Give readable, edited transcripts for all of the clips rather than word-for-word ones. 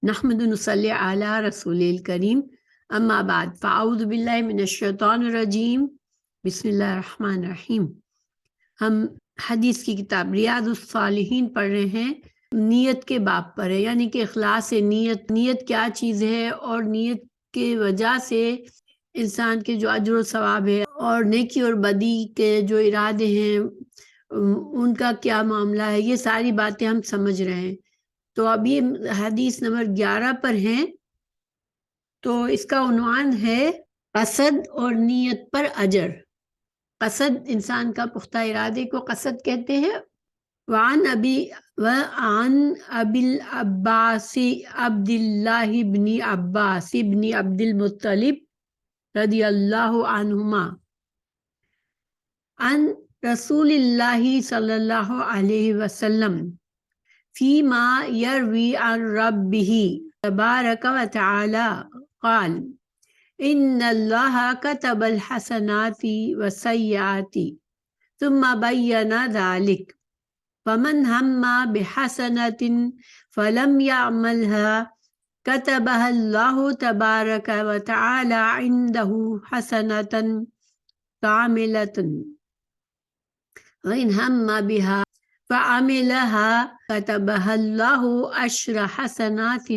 نحمد نصلی علی رسول الکریم اما بعد فاعوذ باللہ من الشیطان الرجیم بسم اللہ الرحمن الرحیم۔ ہم حدیث کی کتاب ریاض الصالحین پڑھ رہے ہیں، نیت کے باب پر ہے، یعنی کہ اخلاص نیت کیا چیز ہے اور نیت کے وجہ سے انسان کے جو اجر و ثواب ہے اور نیکی اور بدی کے جو ارادے ہیں ان کا کیا معاملہ ہے، یہ ساری باتیں ہم سمجھ رہے ہیں۔ تو اب یہ حدیث نمبر 11 پر ہیں، تو اس کا عنوان ہے قصد اور نیت پر اجر۔ قصد انسان کا پختہ ارادے کو قصد کہتے ہیں۔ وعن ابی العباس عبداللہ بن عباس بن عبد المطلب رضی اللہ عنہما عن رسول اللہ صلی اللہ علیہ وسلم فيما يروي عن ربه تبارك وتعالى قال إن الله كتب الحسنات والسيئات ثم بين ذلك فمن هم بحسنة فلم يعملها كتبها الله تبارك وتعالى عنده حسنة كاملة وإن هم بها فعملها كتبها الله 10 حسنات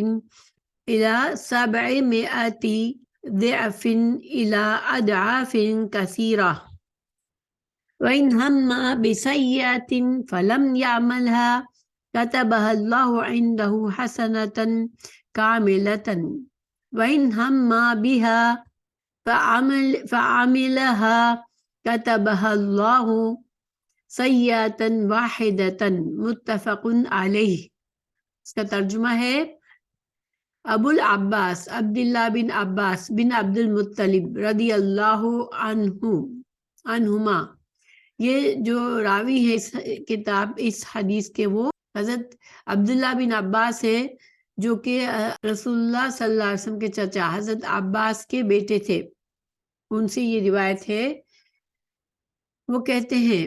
إلى 700 ضعف إلى أضعاف كثيرة وإن هم بسيئة فلم يعملها كتبها الله عنده حسنة كاملة وإن هم بها فعملها كتبها الله سیئۃ واحدۃ متفق علیہ۔ اس کا ترجمہ ہے ابو العباس عبداللہ بن عباس بن عبد المطلب رضی اللہ عنہما، یہ جو راوی ہے اس کتاب اس حدیث کے، وہ حضرت عبداللہ بن عباس ہے، جو کہ رسول اللہ صلی اللہ علیہ وسلم کے چچا حضرت عباس کے بیٹے تھے۔ ان سے یہ روایت ہے، وہ کہتے ہیں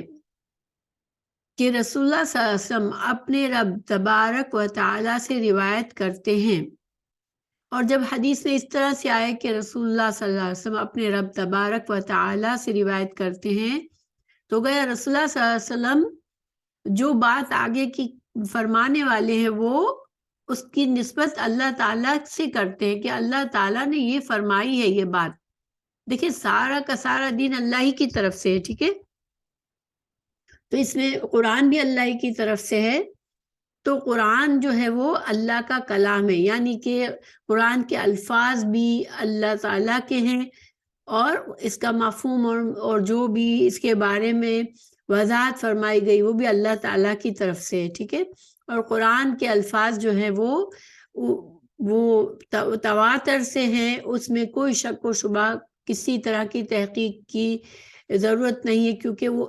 کہ رسول اللہ صلی اللہ علیہ وسلم اپنے رب تبارک و تعالی سے روایت کرتے ہیں، اور جب حدیث میں اس طرح سے آئے کہ رسول اللہ صلی اللہ علیہ وسلم اپنے رب تبارک و تعالی سے روایت کرتے ہیں، تو گیا رسول اللہ صلی اللہ علیہ وسلم جو بات آگے کی فرمانے والے ہیں وہ اس کی نسبت اللہ تعالیٰ سے کرتے ہیں کہ اللہ تعالیٰ نے یہ فرمائی ہے یہ بات۔ دیکھیں، سارا کا سارا دین اللہ ہی کی طرف سے ہے، ٹھیک ہے؟ تو اس میں قرآن بھی اللہ کی طرف سے ہے، تو قرآن جو ہے وہ اللہ کا کلام ہے، یعنی کہ قرآن کے الفاظ بھی اللہ تعالیٰ کے ہیں، اور اس کا مفہوم اور جو بھی اس کے بارے میں وضاحت فرمائی گئی وہ بھی اللہ تعالیٰ کی طرف سے ہے، ٹھیک ہے؟ اور قرآن کے الفاظ جو ہیں وہ تواتر سے ہیں، اس میں کوئی شک و شبہ کسی طرح کی تحقیق کی ضرورت نہیں ہے، کیونکہ وہ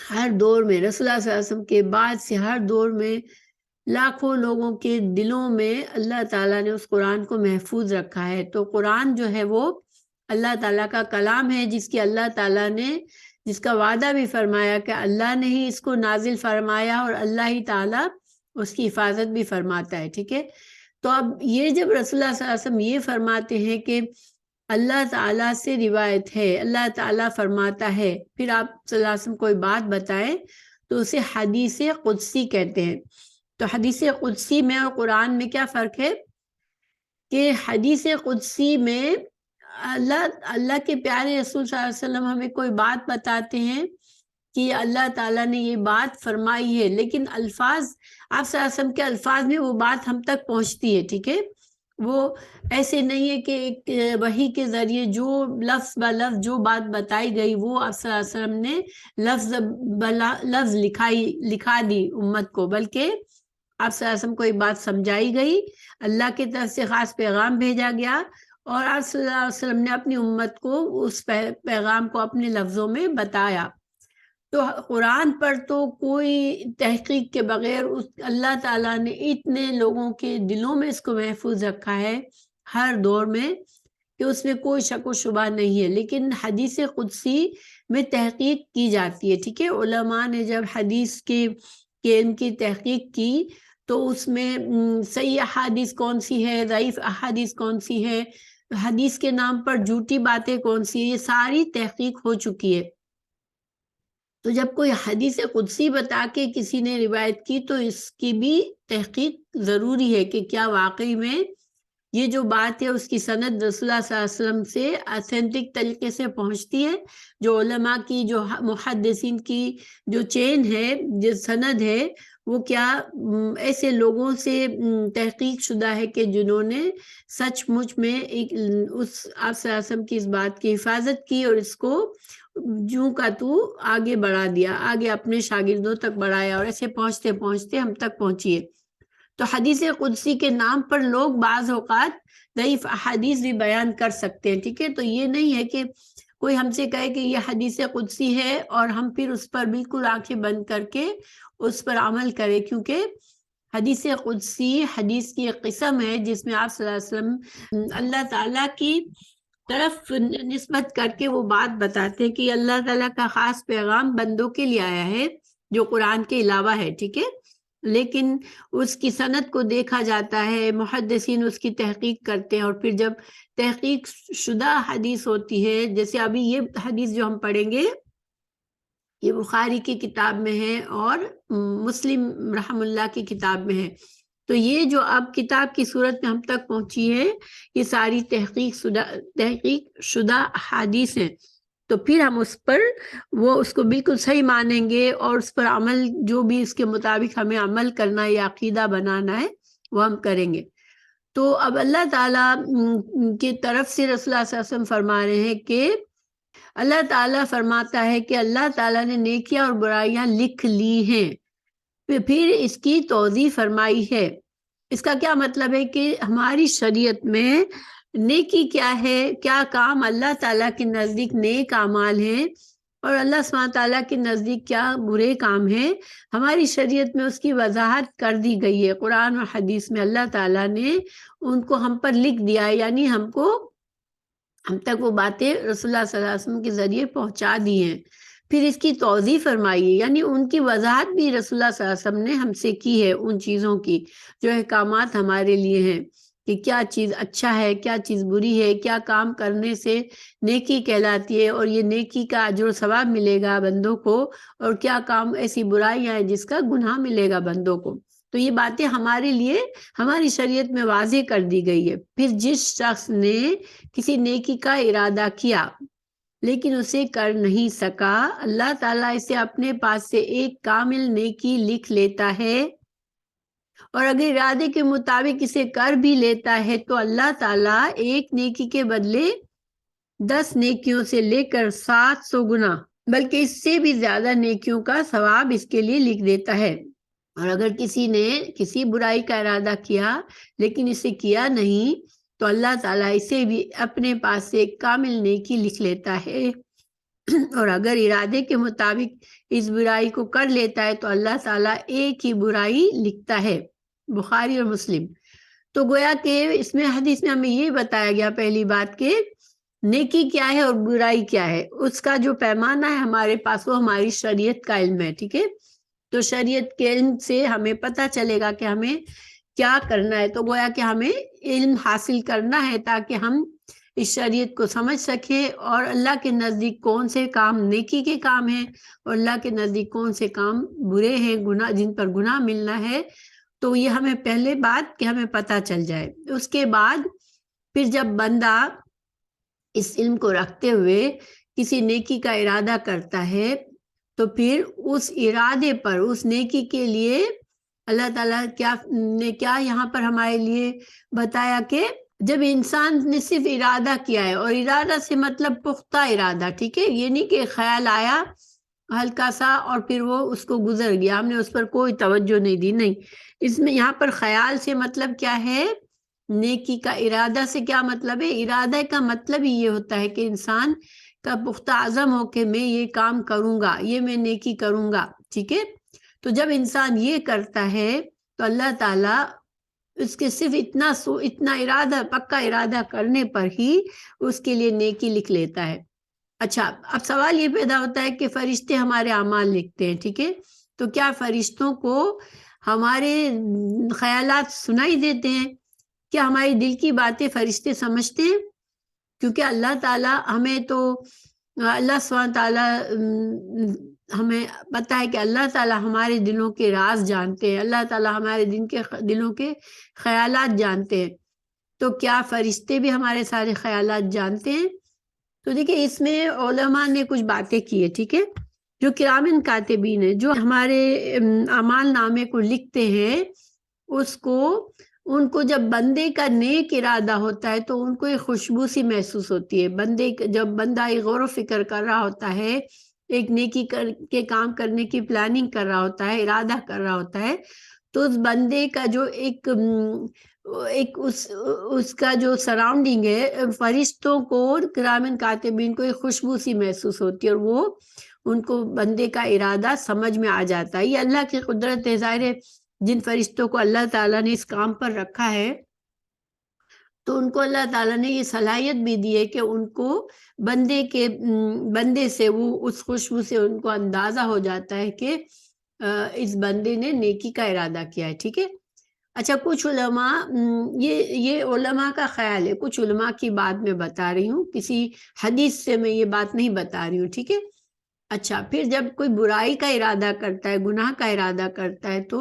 ہر دور میں رسول اللہ صلی اللہ علیہ وسلم کے بعد سے ہر دور میں لاکھوں لوگوں کے دلوں میں اللہ تعالیٰ نے اس قرآن کو محفوظ رکھا ہے۔ تو قرآن جو ہے وہ اللہ تعالیٰ کا کلام ہے، جس کی اللہ تعالیٰ نے جس کا وعدہ بھی فرمایا کہ اللہ نے ہی اس کو نازل فرمایا اور اللہ ہی تعالیٰ اس کی حفاظت بھی فرماتا ہے، ٹھیک ہے؟ تو اب یہ جب رسول اللہ صلی اللہ علیہ وسلم یہ فرماتے ہیں کہ اللہ تعالیٰ سے روایت ہے، اللہ تعالیٰ فرماتا ہے، پھر آپ صلی اللہ علیہ وسلم کوئی بات بتائیں تو اسے حدیث قدسی کہتے ہیں۔ تو حدیث قدسی میں اور قرآن میں کیا فرق ہے کہ حدیث قدسی میں اللہ کے پیارے رسول صلی اللہ علیہ وسلم ہمیں کوئی بات بتاتے ہیں کہ اللہ تعالیٰ نے یہ بات فرمائی ہے، لیکن الفاظ آپ صلی اللہ علیہ وسلم کے الفاظ میں وہ بات ہم تک پہنچتی ہے، ٹھیک ہے؟ وہ ایسے نہیں ہے کہ ایک وحی کے ذریعے جو لفظ بہ لفظ جو بات بتائی گئی وہ آپ صلی اللہ علیہ وسلم نے لفظ لفظ لکھا دی امت کو، بلکہ آپ صلی اللہ علیہ وسلم کو ایک بات سمجھائی گئی، اللہ کی طرف سے خاص پیغام بھیجا گیا، اور آپ صلی اللہ علیہ وسلم نے اپنی امت کو اس پیغام کو اپنے لفظوں میں بتایا۔ تو قرآن پر تو کوئی تحقیق کے بغیر اللہ تعالیٰ نے اتنے لوگوں کے دلوں میں اس کو محفوظ رکھا ہے ہر دور میں کہ اس میں کوئی شک و شبہ نہیں ہے۔ لیکن حدیث قدسی میں تحقیق کی جاتی ہے، ٹھیک ہے؟ علماء نے جب حدیث کے ان کی تحقیق کی تو اس میں صحیح احادیث کون سی ہے، ضعیف احادیث کون سی ہے، حدیث کے نام پر جھوٹی باتیں کون سی ہے، یہ ساری تحقیق ہو چکی ہے۔ تو جب کوئی حدیث قدسی بتا کے کسی نے روایت کی تو اس کی بھی تحقیق ضروری ہے کہ کیا واقعی میں یہ جو بات ہے اس کی سند رسول اللہ صلی اللہ علیہ وسلم سے اتھینٹک طریقے سے پہنچتی ہے، جو علماء کی، جو محدثین کی جو چین ہے، جو سند ہے، وہ کیا ایسے لوگوں سے تحقیق شدہ ہے کہ جنہوں نے سچ مچ میں اس آپ صلی اللہ علیہ وسلم کی اس بات کی حفاظت کی اور اس کو جوں کا تو آگے بڑھا دیا، آگے اپنے شاگردوں تک بڑھایا، اور ایسے پہنچتے پہنچتے ہم تک پہنچیے۔ تو حدیث قدسی کے نام پر لوگ بعض اوقات ضعیف احادیث بھی بیان کر سکتے ہیں، ٹھیک ہے؟ تو یہ نہیں ہے کہ کوئی ہم سے کہے کہ یہ حدیث قدسی ہے اور ہم پھر اس پر بالکل آنکھیں بند کر کے اس پر عمل کریں، کیونکہ حدیث قدسی حدیث کی ایک قسم ہے جس میں آپ صلی اللہ علیہ وسلم اللہ تعالیٰ کی طرف نسبت کر کے وہ بات بتاتے ہیں کہ اللہ تعالیٰ کا خاص پیغام بندوں کے لیے آیا ہے جو قرآن کے علاوہ ہے، ٹھیک ہے؟ لیکن اس کی سند کو دیکھا جاتا ہے، محدثین اس کی تحقیق کرتے ہیں، اور پھر جب تحقیق شدہ حدیث ہوتی ہے، جیسے ابھی یہ حدیث جو ہم پڑھیں گے یہ بخاری کی کتاب میں ہے اور مسلم رحم اللہ کی کتاب میں ہے، تو یہ جو اب کتاب کی صورت میں ہم تک پہنچی ہے یہ ساری تحقیق شدہ حدیث ہیں، تو پھر ہم اس پر اس کو بالکل صحیح مانیں گے اور اس پر عمل جو بھی اس کے مطابق ہمیں عمل کرنا ہے یا عقیدہ بنانا ہے وہ ہم کریں گے۔ تو اب اللہ تعالیٰ کی طرف سے رسول اللہ صلی اللہ علیہ وسلم فرما رہے ہیں کہ اللہ تعالیٰ فرماتا ہے کہ اللہ تعالیٰ نے نیکیاں اور برائیاں لکھ لی ہیں، پھر اس کی توضیح فرمائی ہے۔ اس کا کیا مطلب ہے کہ ہماری شریعت میں نیکی کیا ہے، کیا کام اللہ تعالیٰ کے نزدیک نیک اعمال ہیں اور اللہ سبحانہ تعالیٰ کے نزدیک کیا برے کام ہیں، ہماری شریعت میں اس کی وضاحت کر دی گئی ہے۔ قرآن اور حدیث میں اللہ تعالیٰ نے ان کو ہم پر لکھ دیا ہے، یعنی ہم تک وہ باتیں رسول اللہ صلی اللہ علیہ وسلم کے ذریعے پہنچا دی ہیں، پھر اس کی توضیح فرمائیے، یعنی ان کی وضاحت بھی رسول اللہ صلی اللہ علیہ وسلم نے ہم سے کی ہے، ان چیزوں کی جو احکامات ہمارے لیے ہیں کہ کیا چیز اچھا ہے، کیا چیز بری ہے، کیا کام کرنے سے نیکی کہلاتی ہے اور یہ نیکی کا اجر و ثواب ملے گا بندوں کو، اور کیا کام ایسی برائیاں ہیں جس کا گناہ ملے گا بندوں کو۔ تو یہ باتیں ہمارے لیے ہماری شریعت میں واضح کر دی گئی ہے۔ پھر جس شخص نے کسی نیکی کا ارادہ کیا لیکن اسے کر نہیں سکا، اللہ تعالیٰ اسے اپنے پاس سے ایک کامل نیکی لکھ لیتا ہے، اور اگر ارادے کے مطابق اسے کر بھی لیتا ہے تو اللہ تعالیٰ ایک نیکی کے بدلے 10 نیکیوں سے لے کر 700 گنا بلکہ اس سے بھی زیادہ نیکیوں کا ثواب اس کے لیے لکھ دیتا ہے۔ اور اگر کسی نے کسی برائی کا ارادہ کیا لیکن اسے کیا نہیں تو اللہ تعالیٰ اسے بھی اپنے پاس سے ایک کامل نیکی لکھ لیتا ہے، اور اگر ارادے کے مطابق اس برائی کو کر لیتا ہے تو اللہ تعالیٰ ایک ہی برائی لکھتا ہے۔ بخاری اور مسلم۔ تو گویا کہ اس میں حدیث میں ہمیں یہ بتایا گیا پہلی بات کہ نیکی کیا ہے اور برائی کیا ہے، اس کا جو پیمانہ ہے ہمارے پاس وہ ہماری شریعت کا علم ہے، ٹھیک ہے؟ تو شریعت کے علم سے ہمیں پتہ چلے گا کہ ہمیں کیا کرنا ہے، تو گویا کہ ہمیں علم حاصل کرنا ہے تاکہ ہم اس شریعت کو سمجھ سکیں اور اللہ کے نزدیک کون سے کام نیکی کے کام ہیں اور اللہ کے نزدیک کون سے کام برے ہیں، گناہ جن پر گناہ ملنا ہے، تو یہ ہمیں پہلے بات کہ ہمیں پتہ چل جائے۔ اس کے بعد پھر جب بندہ اس علم کو رکھتے ہوئے کسی نیکی کا ارادہ کرتا ہے تو پھر اس ارادے پر، اس نیکی کے لیے اللہ تعالیٰ نے کیا یہاں پر ہمارے لیے بتایا کہ جب انسان نے صرف ارادہ کیا ہے، اور ارادہ سے مطلب پختہ ارادہ، ٹھیک ہے؟ یہ نہیں کہ خیال آیا ہلکا سا اور پھر وہ اس کو گزر گیا، ہم نے اس پر کوئی توجہ نہیں دی، نہیں، اس میں یہاں پر خیال سے مطلب کیا ہے، نیکی کا ارادہ سے کیا مطلب ہے؟ ارادہ کا مطلب ہی یہ ہوتا ہے کہ انسان کا پختہ عزم ہو کہ میں یہ کام کروں گا، یہ میں نیکی کروں گا، ٹھیک ہے؟ تو جب انسان یہ کرتا ہے تو اللہ تعالیٰ اس کے صرف اتنا ارادہ، پکا ارادہ کرنے پر ہی اس کے لیے نیکی لکھ لیتا ہے۔ اچھا، اب سوال یہ پیدا ہوتا ہے کہ فرشتے ہمارے اعمال لکھتے ہیں، ٹھیک ہے؟ تو کیا فرشتوں کو ہمارے خیالات سنائی دیتے ہیں؟ کیا ہماری دل کی باتیں فرشتے سمجھتے ہیں؟ کیونکہ اللہ تعالیٰ ہمیں تو اللہ سبحانہ تعالیٰ ہمیں پتہ ہے کہ اللہ تعالیٰ ہمارے دلوں کے راز جانتے ہیں، اللہ تعالیٰ ہمارے دلوں کے خیالات جانتے ہیں، تو کیا فرشتے بھی ہمارے سارے خیالات جانتے ہیں؟ تو دیکھیں اس میں علماء نے کچھ باتیں کی ہے، ٹھیک ہے، جو کرامن کاتبین ہیں، جو ہمارے اعمال نامے کو لکھتے ہیں، ان کو جب بندے کا نیک ارادہ ہوتا ہے تو ان کو ایک خوشبو سی محسوس ہوتی ہے۔ جب بندہ ایک غور و فکر کر رہا ہوتا ہے، ایک نیکی کے کام کرنے کی پلاننگ کر رہا ہوتا ہے، ارادہ کر رہا ہوتا ہے، تو اس بندے کا جو اس کا جو سراؤنڈنگ ہے، فرشتوں کو، کرامن کاتبین کو ایک خوشبو سی محسوس ہوتی ہے، اور وہ ان کو بندے کا ارادہ سمجھ میں آ جاتا ہے۔ یہ اللہ کی قدرت ہے، ظاہر ہے جن فرشتوں کو اللہ تعالیٰ نے اس کام پر رکھا ہے تو ان کو اللہ تعالیٰ نے یہ صلاحیت بھی دی ہے کہ ان کو بندے سے وہ اس خوشبو سے ان کو اندازہ ہو جاتا ہے کہ اس بندے نے نیکی کا ارادہ کیا ہے، ٹھیک ہے۔ اچھا، کچھ علماء، یہ علماء کا خیال ہے، کچھ علماء کی بات میں بتا رہی ہوں، کسی حدیث سے میں یہ بات نہیں بتا رہی ہوں، ٹھیک ہے۔ اچھا، پھر جب کوئی برائی کا ارادہ کرتا ہے، گناہ کا ارادہ کرتا ہے، تو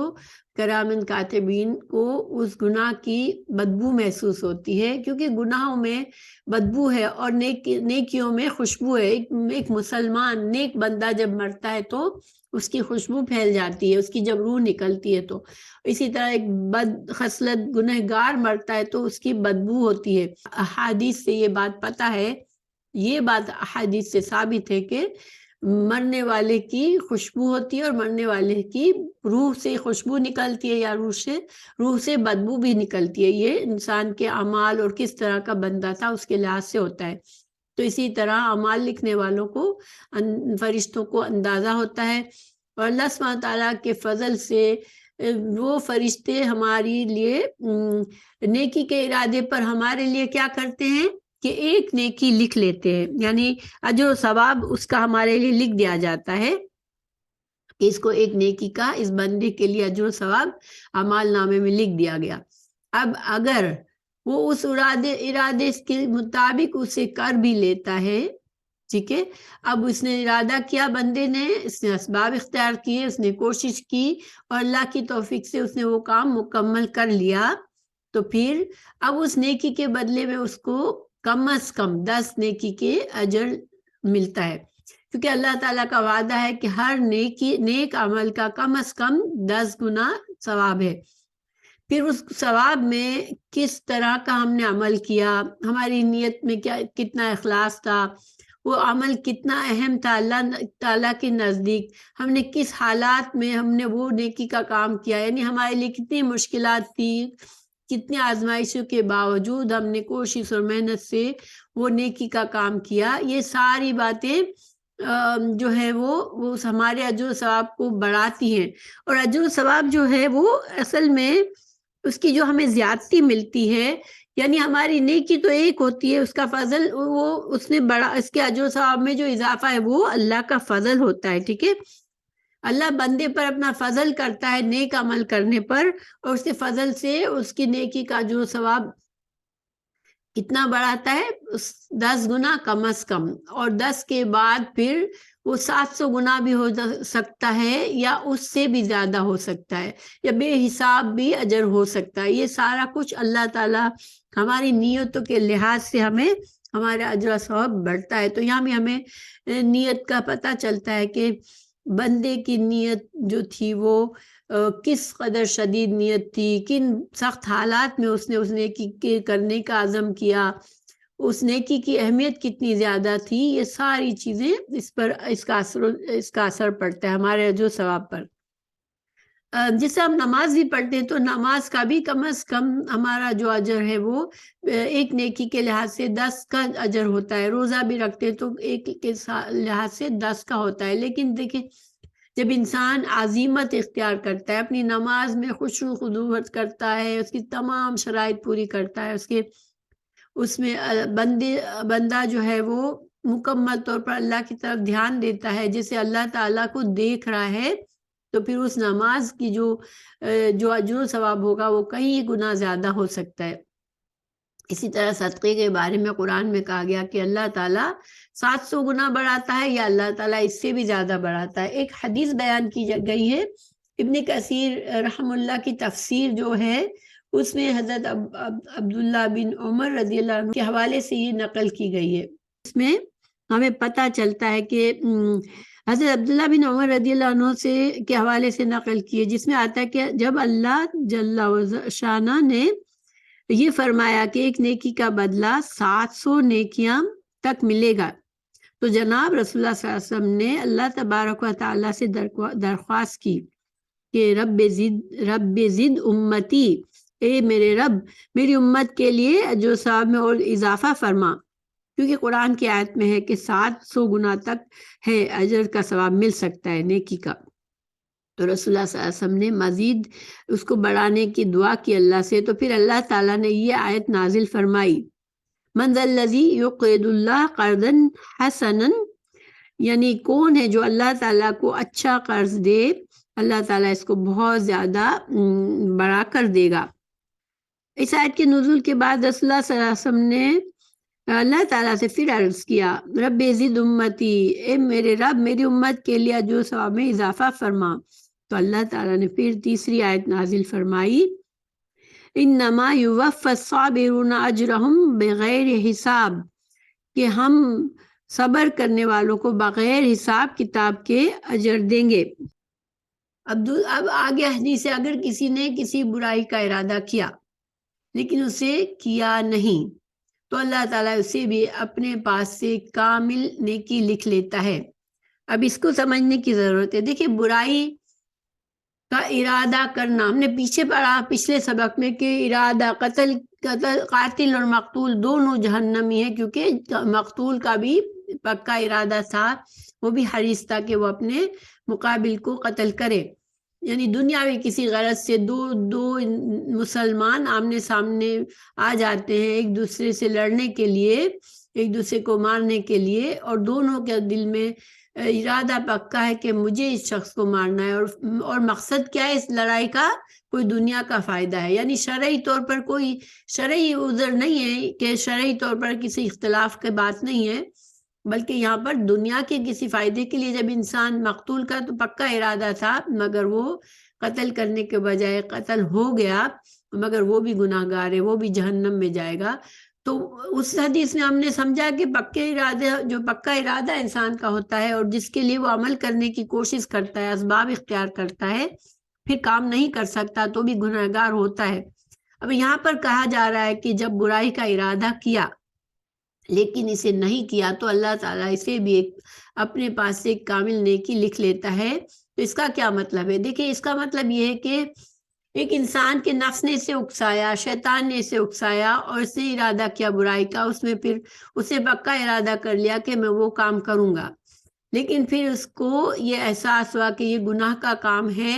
کرامن کاتبین کو اس گناہ کی بدبو محسوس ہوتی ہے، کیونکہ گناہوں میں بدبو ہے اور نیکیوں میں خوشبو ہے۔ ایک مسلمان نیک بندہ جب مرتا ہے تو اس کی خوشبو پھیل جاتی ہے، اس کی جب روح نکلتی ہے تو اسی طرح ایک بد خصلت گنہگار مرتا ہے تو اس کی بدبو ہوتی ہے۔ احادیث سے یہ بات پتہ ہے، یہ بات احادیث سے ثابت ہے کہ مرنے والے کی خوشبو ہوتی ہے اور مرنے والے کی روح سے خوشبو نکلتی ہے یا روح سے بدبو بھی نکلتی ہے۔ یہ انسان کے اعمال اور کس طرح کا بندہ تھا اس کے لحاظ سے ہوتا ہے۔ تو اسی طرح اعمال لکھنے والوں کو، فرشتوں کو اندازہ ہوتا ہے، اور اللہ سبحانہ تعالیٰ کے فضل سے وہ فرشتے ہمارے لیے نیکی کے ارادے پر ہمارے لیے کیا کرتے ہیں کہ ایک نیکی لکھ لیتے ہیں، یعنی اجر و ثواب اس کا ہمارے لیے لکھ دیا جاتا ہے کہ اس کو ایک نیکی کا، اس بندے کے لیے اجر و ثواب اعمال نامے میں لکھ دیا گیا۔ اب اگر وہ اس ارادے کے مطابق اسے کر بھی لیتا ہے، ٹھیک ہے، اب اس نے ارادہ کیا، بندے نے، اس نے اسباب اختیار کیے، اس نے کوشش کی اور اللہ کی توفیق سے اس نے وہ کام مکمل کر لیا، تو پھر اب اس نیکی کے بدلے میں اس کو کم از کم 10 نیکی کے اجر ملتا ہے، کیونکہ اللہ تعالیٰ کا وعدہ ہے کہ ہر نیک عمل کا کم از کم 10 گنا ثواب ہے۔ پھر اس ثواب میں کس طرح کا ہم نے عمل کیا، ہماری نیت میں کتنا اخلاص تھا، وہ عمل کتنا اہم تھا اللہ تعالیٰ کے نزدیک، ہم نے کس حالات میں ہم نے وہ نیکی کا کام کیا، یعنی ہمارے لیے کتنی مشکلات تھی، کتنی آزمائشوں کے باوجود ہم نے کوشش اور محنت سے وہ نیکی کا کام کیا، یہ ساری باتیں جو ہے وہ ہمارے اجر و ثواب کو بڑھاتی ہیں۔ اور اجر و ثواب جو ہے وہ اصل میں اس کی جو ہمیں زیادتی ملتی ہے، یعنی ہماری نیکی تو ایک ہوتی ہے، اس کا فضل وہ اس نے بڑا، اس کے اجر و ثواب میں جو اضافہ ہے وہ اللہ کا فضل ہوتا ہے، ٹھیک ہے۔ اللہ بندے پر اپنا فضل کرتا ہے نیک عمل کرنے پر، اور اس کے فضل سے اس کی نیکی کا جو ثواب کتنا بڑھاتا ہے، 10 گنا کم از کم، اور 10 کے بعد پھر وہ 700 گنا بھی ہو سکتا ہے یا اس سے بھی زیادہ ہو سکتا ہے، یا بے حساب بھی اجر ہو سکتا ہے۔ یہ سارا کچھ اللہ تعالیٰ ہماری نیتوں کے لحاظ سے ہمیں ہمارا اجر و ثواب بڑھتا ہے۔ تو یہاں بھی ہمیں نیت کا پتہ چلتا ہے کہ بندے کی نیت جو تھی وہ کس قدر شدید نیت تھی، کن سخت حالات میں اس نے اس نیکی کرنے کا عزم کیا، اس نیکی کی اہمیت کتنی زیادہ تھی، یہ ساری چیزیں اس کا اثر پڑتا ہے ہمارے اجر و ثواب پر۔ جیسے ہم نماز بھی پڑھتے ہیں تو نماز کا بھی کم از کم ہمارا جو اجر ہے وہ ایک نیکی کے لحاظ سے 10 کا اجر ہوتا ہے، روزہ بھی رکھتے ہیں تو ایک کے لحاظ سے 10 کا ہوتا ہے۔ لیکن دیکھیں جب انسان عزیمت اختیار کرتا ہے، اپنی نماز میں خشوع و خضوع کرتا ہے، اس کی تمام شرائط پوری کرتا ہے، اس میں بندہ جو ہے وہ مکمل طور پر اللہ کی طرف دھیان دیتا ہے، جیسے اللہ تعالیٰ کو دیکھ رہا ہے، تو پھر اس نماز کی جو اجر و ثواب ہوگا وہ کئی گنا زیادہ ہو سکتا ہے۔ اسی طرح صدقے کے بارے میں قرآن میں کہا گیا کہ اللہ تعالیٰ 700 گنا بڑھاتا ہے یا اللہ تعالیٰ اس سے بھی زیادہ بڑھاتا ہے۔ ایک حدیث بیان کی گئی ہے، ابن کثیر رحم اللہ کی تفسیر جو ہے اس میں حضرت عبداللہ بن عمر رضی اللہ عنہ کے حوالے سے یہ نقل کی گئی ہے۔ اس میں ہمیں پتہ چلتا ہے کہ حضرت عبداللہ بن عمر رضی اللہ عنہ سے کے حوالے سے نقل کی ہے، جس میں آتا ہے کہ جب اللہ جل شانہ نے یہ فرمایا کہ ایک نیکی کا بدلہ 700 نیکیاں تک ملے گا، تو جناب رسول اللہ صلی اللہ علیہ وسلم نے اللہ تبارک و تعالیٰ سے درخواست کی کہ رب زد امتی، اے میرے رب میری امت کے لیے جو ثواب میں اور اضافہ فرما، کیونکہ قرآن کی آیت میں ہے کہ 700 گنا تک ہے اجر کا ثواب مل سکتا ہے نیکی کا۔ تو رسول اللہ صلی اللہ علیہ وسلم نے مزید اس کو بڑھانے کی دعا کی اللہ سے، تو پھر اللہ تعالیٰ نے یہ آیت نازل فرمائی، من ذا الذی یقرض اللہ قرضا حسنا، یعنی کون ہے جو اللہ تعالیٰ کو اچھا قرض دے، اللہ تعالیٰ اس کو بہت زیادہ بڑھا کر دے گا۔ اس آیت کے نزول کے بعد رسول اللہ صلی اللہ علیہ وسلم نے اللہ تعالیٰ سے پھر عرض کیا، رب زد امتی، اے میرے رب میری امت کے لیے جو ثواب میں اضافہ فرما۔ تو اللہ تعالیٰ نے پھر تیسری آیت نازل فرمائی، انما یوفی الصابرون اجرہم بغیر حساب، کہ ہم صبر کرنے والوں کو بغیر حساب کتاب کے اجر دیں گے۔ اب آگے حدیث ہے، اگر کسی نے کسی برائی کا ارادہ کیا لیکن اسے کیا نہیں تو اللہ تعالیٰ اسے بھی اپنے پاس سے کامل نیکی لکھ لیتا ہے۔ اب اس کو سمجھنے کی ضرورت ہے۔ دیکھیں، برائی کا ارادہ کرنا، ہم نے پیچھے پڑھا پچھلے سبق میں کہ ارادہ قاتل اور مقتول دونوں جہنمی ہیں، کیونکہ مقتول کا بھی پکا ارادہ تھا، وہ بھی حریص تھا کہ وہ اپنے مقابل کو قتل کرے۔ یعنی دنیاوی کسی غرض سے دو مسلمان آمنے سامنے آ جاتے ہیں ایک دوسرے سے لڑنے کے لیے، ایک دوسرے کو مارنے کے لیے، اور دونوں کے دل میں ارادہ پکا ہے کہ مجھے اس شخص کو مارنا ہے، اور مقصد کیا ہے اس لڑائی کا؟ کوئی دنیا کا فائدہ ہے۔ یعنی شرعی طور پر کوئی شرعی عذر نہیں ہے کہ شرعی طور پر کسی اختلاف کی بات نہیں ہے، بلکہ یہاں پر دنیا کے کسی فائدے کے لیے جب انسان مقتول کا تو پکا ارادہ تھا، مگر وہ قتل کرنے کے بجائے قتل ہو گیا، مگر وہ بھی گناہ گار ہے، وہ بھی جہنم میں جائے گا۔ تو اس حدیث میں ہم نے سمجھا کہ جو پکا ارادہ انسان کا ہوتا ہے اور جس کے لیے وہ عمل کرنے کی کوشش کرتا ہے، اسباب اختیار کرتا ہے، پھر کام نہیں کر سکتا تو بھی گناہ گار ہوتا ہے۔ اب یہاں پر کہا جا رہا ہے کہ جب برائی کا ارادہ کیا لیکن اسے نہیں کیا تو اللہ تعالیٰ اسے بھی اپنے پاس سے ایک کامل نیکی لکھ لیتا ہے۔ تو اس کا کیا مطلب ہے؟ دیکھیں، اس کا مطلب یہ ہے کہ ایک انسان کے نفس نے اسے اکسایا، شیطان نے اسے اکسایا اور اس نے ارادہ کیا برائی کا، اس میں پھر اسے پکا ارادہ کر لیا کہ میں وہ کام کروں گا، لیکن پھر اس کو یہ احساس ہوا کہ یہ گناہ کا کام ہے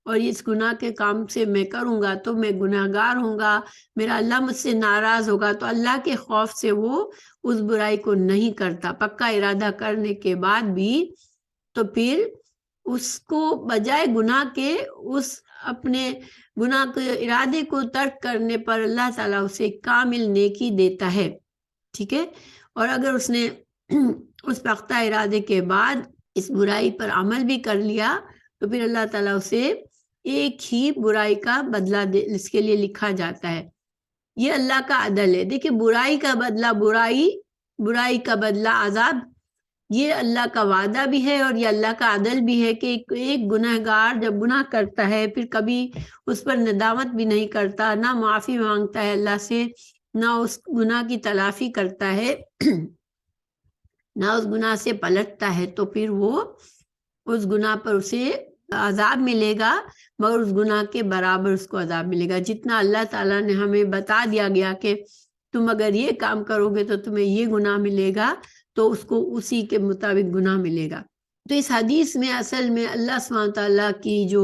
اور اس گناہ کے کام سے میں کروں گا تو میں گناہ گار ہوں گا، میرا اللہ مجھ سے ناراض ہوگا، تو اللہ کے خوف سے وہ اس برائی کو نہیں کرتا پکا ارادہ کرنے کے بعد بھی۔ تو پھر اس کو بجائے گناہ کے اس اپنے گناہ کے ارادے کو ترک کرنے پر اللہ تعالیٰ اسے کامل نیکی دیتا ہے، ٹھیک ہے۔ اور اگر اس نے اس پختہ ارادے کے بعد اس برائی پر عمل بھی کر لیا تو پھر اللہ تعالیٰ اسے ایک ہی برائی کا بدلہ اس کے لیے لکھا جاتا ہے۔ یہ اللہ کا عدل ہے۔ دیکھیں، برائی کا بدلہ برائی کا بدلہ عذاب، یہ اللہ کا وعدہ بھی ہے اور یہ اللہ کا عدل بھی ہے کہ ایک گناہ گار جب گناہ کرتا ہے پھر کبھی اس پر ندامت بھی نہیں کرتا، نہ معافی مانگتا ہے اللہ سے، نہ اس گناہ کی تلافی کرتا ہے، نہ اس گناہ سے پلٹتا ہے، تو پھر وہ اس گناہ پر اسے عذاب ملے گا، مگر اس گناہ کے برابر اس کو عذاب ملے گا جتنا اللہ تعالیٰ نے ہمیں بتا دیا گیا کہ تم اگر یہ کام کرو گے تو تمہیں یہ گناہ ملے گا، تو اس کو اسی کے مطابق گناہ ملے گا۔ تو اس حدیث میں اصل میں اللہ سبحانہ تعالیٰ کی جو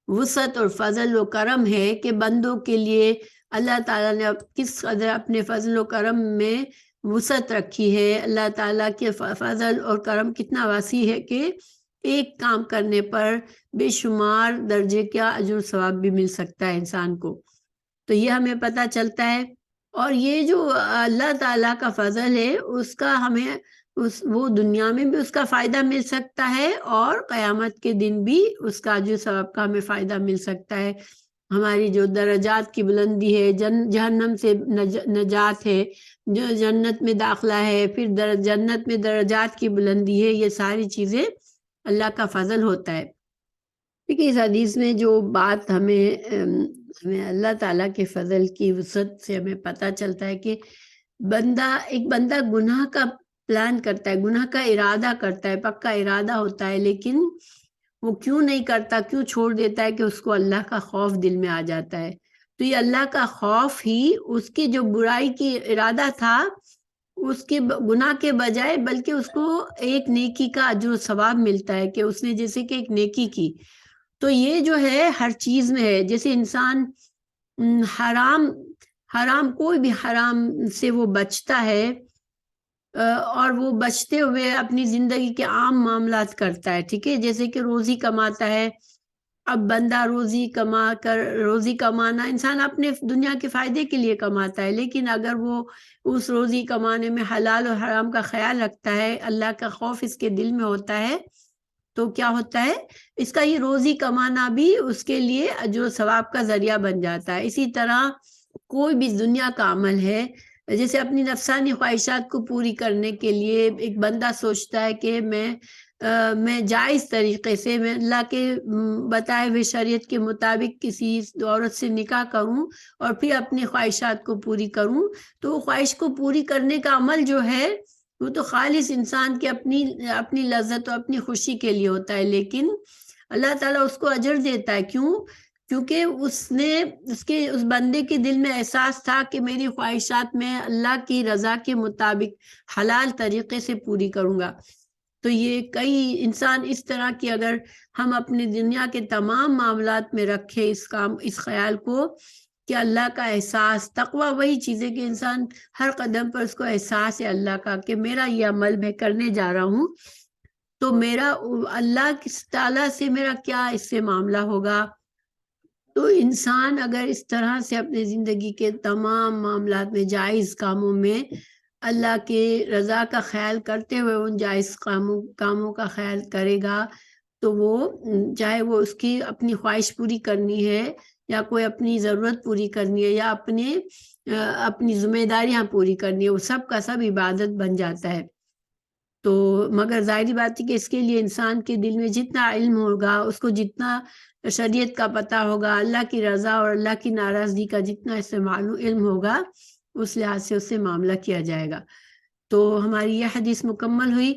وسعت اور فضل و کرم ہے کہ بندوں کے لیے اللہ تعالیٰ نے کس قدر اپنے فضل و کرم میں وسعت رکھی ہے، اللہ تعالیٰ کے فضل اور کرم کتنا وسیع ہے کہ ایک کام کرنے پر بے شمار درجے کا اجر و ثواب بھی مل سکتا ہے انسان کو. تو یہ ہمیں پتہ چلتا ہے. اور یہ جو اللہ تعالیٰ کا فضل ہے اس کا ہمیں وہ دنیا میں بھی اس کا فائدہ مل سکتا ہے اور قیامت کے دن بھی اس کا اجر و ثواب کا ہمیں فائدہ مل سکتا ہے. ہماری جو درجات کی بلندی ہے، جہنم سے نجات ہے، جو جنت میں داخلہ ہے، پھر جنت میں درجات کی بلندی ہے، یہ ساری چیزیں اللہ کا فضل ہوتا ہے. دیکھیے اس حدیث میں جو بات ہمیں اللہ تعالیٰ کے فضل کی وسعت سے ہمیں پتہ چلتا ہے کہ ایک بندہ گناہ کا پلان کرتا ہے، گناہ کا ارادہ کرتا ہے، پکا ارادہ ہوتا ہے، لیکن وہ کیوں نہیں کرتا، کیوں چھوڑ دیتا ہے کہ اس کو اللہ کا خوف دل میں آ جاتا ہے. تو یہ اللہ کا خوف ہی اس کی جو برائی کی ارادہ تھا اس کے گناہ کے بجائے بلکہ اس کو ایک نیکی کا اجر و ثواب ملتا ہے کہ اس نے جیسے کہ ایک نیکی کی. تو یہ جو ہے ہر چیز میں ہے. جیسے انسان حرام کوئی بھی حرام سے وہ بچتا ہے اور وہ بچتے ہوئے اپنی زندگی کے عام معاملات کرتا ہے، ٹھیک ہے، جیسے کہ روزی کماتا ہے. اب بندہ روزی کمانا انسان اپنے دنیا کے فائدے کے لیے کماتا ہے، لیکن اگر وہ اس روزی کمانے میں حلال اور حرام کا خیال رکھتا ہے، اللہ کا خوف اس کے دل میں ہوتا ہے، تو کیا ہوتا ہے، اس کا یہ روزی کمانا بھی اس کے لیے اجر و ثواب کا ذریعہ بن جاتا ہے. اسی طرح کوئی بھی دنیا کا عمل ہے، جیسے اپنی نفسانی خواہشات کو پوری کرنے کے لیے ایک بندہ سوچتا ہے کہ میں جائز طریقے سے میں اللہ کے بتائے ہوئے شریعت کے مطابق کسی عورت سے نکاح کروں اور پھر اپنی خواہشات کو پوری کروں. تو وہ خواہش کو پوری کرنے کا عمل جو ہے وہ تو خالص انسان کی اپنی لذت اور اپنی خوشی کے لیے ہوتا ہے، لیکن اللہ تعالیٰ اس کو اجر دیتا ہے. کیوں؟ کیونکہ اس بندے کے دل میں احساس تھا کہ میری خواہشات میں اللہ کی رضا کے مطابق حلال طریقے سے پوری کروں گا. تو یہ کئی انسان اس طرح کی اگر ہم اپنی دنیا کے تمام معاملات میں رکھے اس خیال کو کہ اللہ کا احساس، تقویٰ وہی چیز ہے کہ انسان ہر قدم پر اس کو احساس ہے اللہ کا کہ میرا یہ عمل میں کرنے جا رہا ہوں تو میرا اللہ تعالیٰ سے میرا کیا اس سے معاملہ ہوگا. تو انسان اگر اس طرح سے اپنی زندگی کے تمام معاملات میں جائز کاموں میں اللہ کے رضا کا خیال کرتے ہوئے ان جائز کاموں کا خیال کرے گا تو وہ چاہے وہ اس کی اپنی خواہش پوری کرنی ہے یا کوئی اپنی ضرورت پوری کرنی ہے یا اپنی ذمہ داریاں پوری کرنی ہے، وہ سب کا سب عبادت بن جاتا ہے. تو مگر ظاہری بات ہے کہ اس کے لیے انسان کے دل میں جتنا علم ہوگا، اس کو جتنا شریعت کا پتہ ہوگا، اللہ کی رضا اور اللہ کی ناراضگی کا جتنا اس سے معلوم علم ہوگا، اس لحاظ سے اس سے معاملہ کیا جائے گا. تو ہماری یہ حدیث مکمل ہوئی.